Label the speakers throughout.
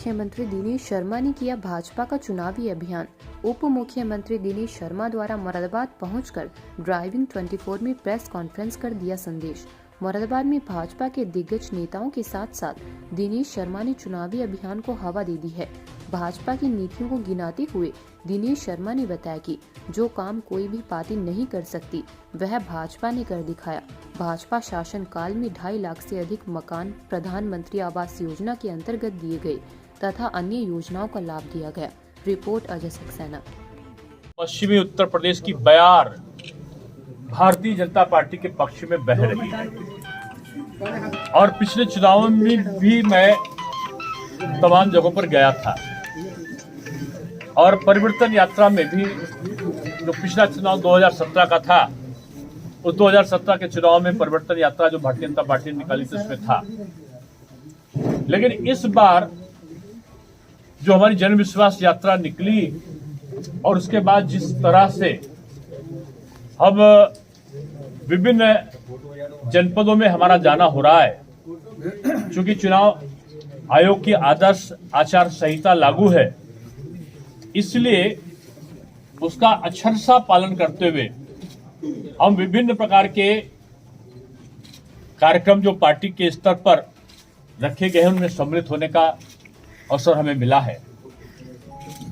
Speaker 1: मुख्यमंत्री दिनेश शर्मा ने किया भाजपा का चुनावी अभियान। उप मुख्यमंत्री दिनेश शर्मा द्वारा मुरादाबाद पहुंचकर ड्राइविंग 24 में प्रेस कॉन्फ्रेंस कर दिया संदेश। मुरादाबाद में भाजपा के दिग्गज नेताओं के साथ साथ दिनेश शर्मा ने चुनावी अभियान को हवा दे दी है। भाजपा की नीतियों को गिनाते हुए दिनेश शर्मा ने बताया कि जो काम कोई भी पार्टी नहीं कर सकती वह भाजपा ने कर दिखाया। भाजपा शासन काल में 2.5 लाख से अधिक मकान प्रधानमंत्री आवास योजना के अंतर्गत दिए गए तथा अन्य योजनाओं का लाभ दिया गया। रिपोर्ट अजय सक्सेना।
Speaker 2: पश्चिमी उत्तर प्रदेश की बयार भारतीय जनता पार्टी के पक्ष में बह रही है और पिछले चुनावों में भी मैं तमाम जगहों पर गया था और परिवर्तन यात्रा में भी जो पिछला चुनाव 2017 का था, उस 2017 के चुनाव में परिवर्तन यात्रा जो भारतीय जनता पार्टी ने निकाली थी उसमें था। लेकिन इस बार जो हमारी जन विश्वास यात्रा निकली और उसके बाद जिस तरह से हम विभिन्न जनपदों में हमारा जाना हो रहा है, क्योंकि चुनाव आयोग की आदर्श आचार संहिता लागू है, इसलिए उसका अक्षरशः पालन करते हुए हम विभिन्न प्रकार के कार्यक्रम जो पार्टी के स्तर पर रखे गए हैं उनमें सम्मिलित होने का अवसर हमें मिला है।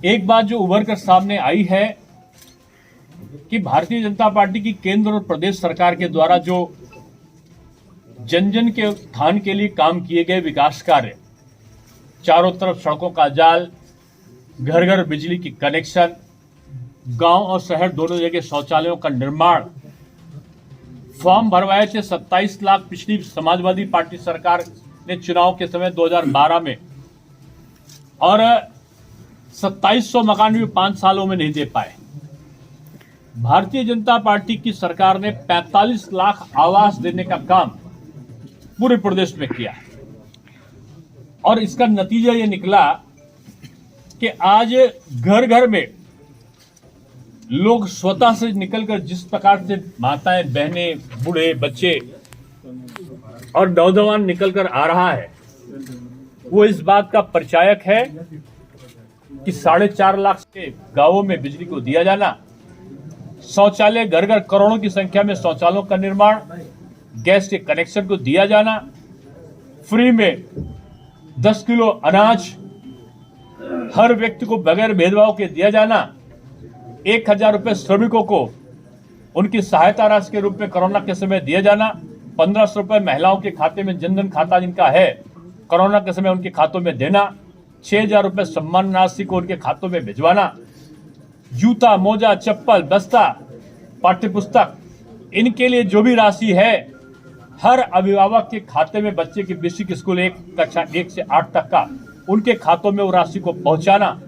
Speaker 2: एक बात जो उभर कर सामने आई है कि भारतीय जनता पार्टी की केंद्र और प्रदेश सरकार के द्वारा जो जन जन के उत्थान के लिए काम किए गए विकास कार्य, चारों तरफ सड़कों का जाल, घर घर बिजली की कनेक्शन, गांव और शहर दोनों जगह शौचालयों का निर्माण, फॉर्म भरवाए थे 27 लाख पिछली समाजवादी पार्टी सरकार ने चुनाव के समय 2012 में, और 2700 मकान भी 5 सालों में नहीं दे पाए। भारतीय जनता पार्टी की सरकार ने 45 लाख आवास देने का काम पूरे प्रदेश में किया और इसका नतीजा ये निकला कि आज घर घर में लोग स्वतः से निकलकर जिस प्रकार से माताएं, बहनें, बूढ़े, बच्चे और नौजवान निकलकर आ रहा है, वो इस बात का परिचायक है कि 4.5 लाख के गांवों में बिजली को दिया जाना, शौचालय घर घर करोड़ों की संख्या में शौचालयों का निर्माण, गैस के कनेक्शन को दिया जाना, फ्री में 10 किलो अनाज हर व्यक्ति को बगैर भेदभाव के दिया जाना, 1000 रुपए श्रमिकों को उनकी सहायता राशि के रूप में कोरोना के समय दिया जाना, 1500 रुपए महिलाओं के खाते में जनधन खाता जिनका है कोरोना के समय उनके खातों में देना, 6000 रुपए सम्मान राशि को उनके खातों में भिजवाना, जूता, मोजा, चप्पल, बस्ता, पाठ्य पुस्तक, इनके लिए जो भी राशि है हर अभिभावक के खाते में बच्चे की बेसिक स्कूल कक्षा 1 से 8 तक का उनके खातों में वो राशि को पहुंचाना,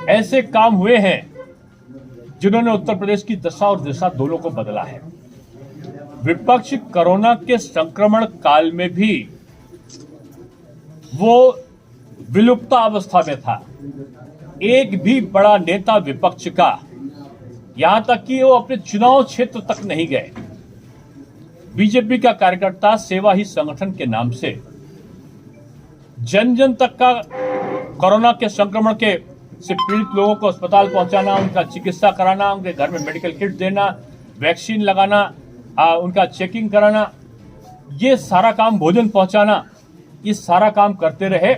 Speaker 2: ऐसे काम हुए हैं जिन्होंने उत्तर प्रदेश की दशा और दिशा दोनों को बदला है। विपक्ष कोरोना के संक्रमण काल में भी वो विलुप्त अवस्था में था। एक भी बड़ा नेता विपक्ष का, यहां तक कि वो अपने चुनाव क्षेत्र तक नहीं गए। बीजेपी का कार्यकर्ता सेवा ही संगठन के नाम से जन जन तक का कोरोना के संक्रमण के से पीड़ित लोगों को अस्पताल पहुंचाना, उनका चिकित्सा कराना, उनके घर में मेडिकल किट देना, वैक्सीन लगाना, उनका चेकिंग कराना, ये सारा काम, भोजन पहुंचाना, ये सारा काम करते रहे।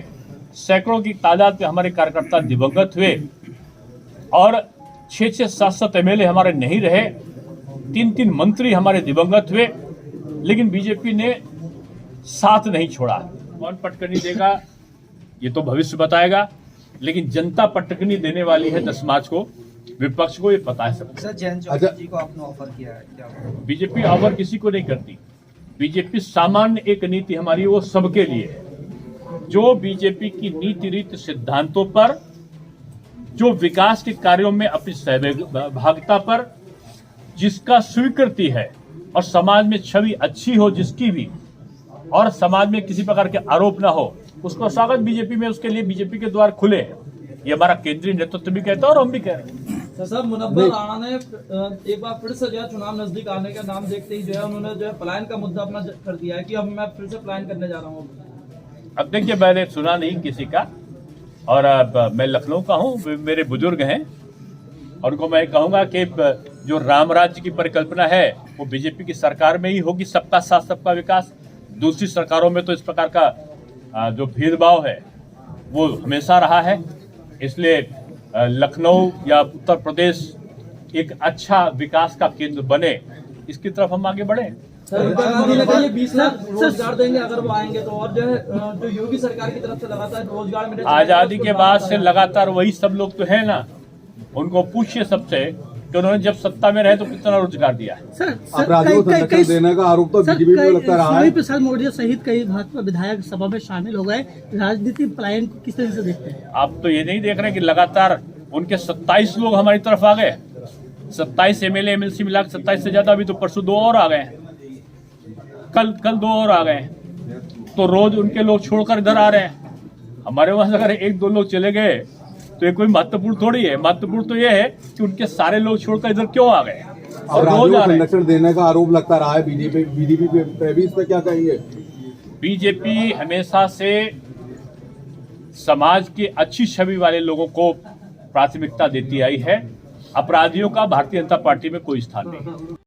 Speaker 2: सैकड़ों की तादाद में हमारे कार्यकर्ता दिवंगत हुए और 6-6, 7-7 एमएलए हमारे नहीं रहे, 3-3 मंत्री हमारे दिवंगत हुए, लेकिन बीजेपी ने साथ नहीं छोड़ा। कौन पटकनी देगा ये तो भविष्य बताएगा, लेकिन जनता पटकनी देने वाली है 10 मार्च को। विपक्ष को ये पता है सब।
Speaker 3: सर, जयंत चौधरी जी को आपने ऑफर किया है क्या?
Speaker 2: बीजेपी ऑफर किसी को नहीं करती। बीजेपी सामान्य एक नीति हमारी वो सबके लिए है। जो बीजेपी की नीति रीति सिद्धांतों पर, जो विकास के कार्यों में अपनी सहभागिता पर जिसका स्वीकृति है और समाज में छवि अच्छी हो जिसकी भी, और समाज में किसी प्रकार के आरोप ना हो, उसको स्वागत बीजेपी में, उसके लिए बीजेपी के द्वार खुले हैं। ये हमारा केंद्रीय नेतृत्व भी कहता है और हम भी कह रहे हैं।
Speaker 3: तो सर, मुनव्वर राणा ने एक बार फिर से जो है चुनाव नजदीक आने का नाम देखते ही जो है उन्होंने जो है पलायन का मुद्दा अपना कर दिया है कि अब मैं फिर से पलायन करने जा रहा हूँ।
Speaker 2: अब देखिए, मैंने सुना नहीं किसी का, और मैं लखनऊ का हूँ, मेरे बुजुर्ग हैं, और उनको मैं कहूँगा कि जो राम राज्य की परिकल्पना है वो बीजेपी की सरकार में ही होगी, सबका साथ सबका विकास। दूसरी सरकारों में तो इस प्रकार का जो भेदभाव है वो हमेशा रहा है। इसलिए लखनऊ या उत्तर प्रदेश एक अच्छा विकास का केंद्र बने, इसकी तरफ हम आगे बढ़े।
Speaker 3: सर, इंदिरा गांधी ने कहा ये 20 लाख रोजगार देंगे अगर वो आएंगे तो, और जो है जो योगी सरकार की तरफ से लगातार रोजगार मिले,
Speaker 2: आजादी के बाद से लगातार वही सब लोग तो है ना, उनको पूछिए सबसे कि उन्होंने जब सत्ता में रहे तो कितना रोजगार दिया है।
Speaker 4: सर
Speaker 5: अपराधियों को संरक्षण देने का आरोप तो बीजेपी पे लगता रहा है।
Speaker 4: स्वामी प्रसाद मौर्य सहित कई भाजपा विधायक सभा में शामिल हो गए। राजनीति पलायन को किस तरह से देखते हैं?
Speaker 2: आप तो ये नहीं देख रहे कि लगातार उनके 27 लोग हमारी तरफ आ गए, 27 एमएलए एमएलसी मिला 27 से ज्यादा। अभी तो परसों 2 और आ गए, कल 2 और आ गए, तो रोज उनके लोग छोड़कर इधर आ रहे हैं। हमारे वहां अगर 1-2 लोग चले गए तो ये कोई महत्वपूर्ण थोड़ी है। महत्वपूर्ण तो ये है कि उनके सारे लोग छोड़कर इधर क्यों आ गए और रोज आ रहे हैं।
Speaker 5: संरक्षण देने का आरोप लगता रहा है बीजेपी पे भी, इस पर क्या कहेंगे?
Speaker 2: बीजेपी हमेशा से समाज की अच्छी छवि वाले लोगों को प्राथमिकता देती आई है। अपराधियों का भारतीय जनता पार्टी में कोई स्थान नहीं।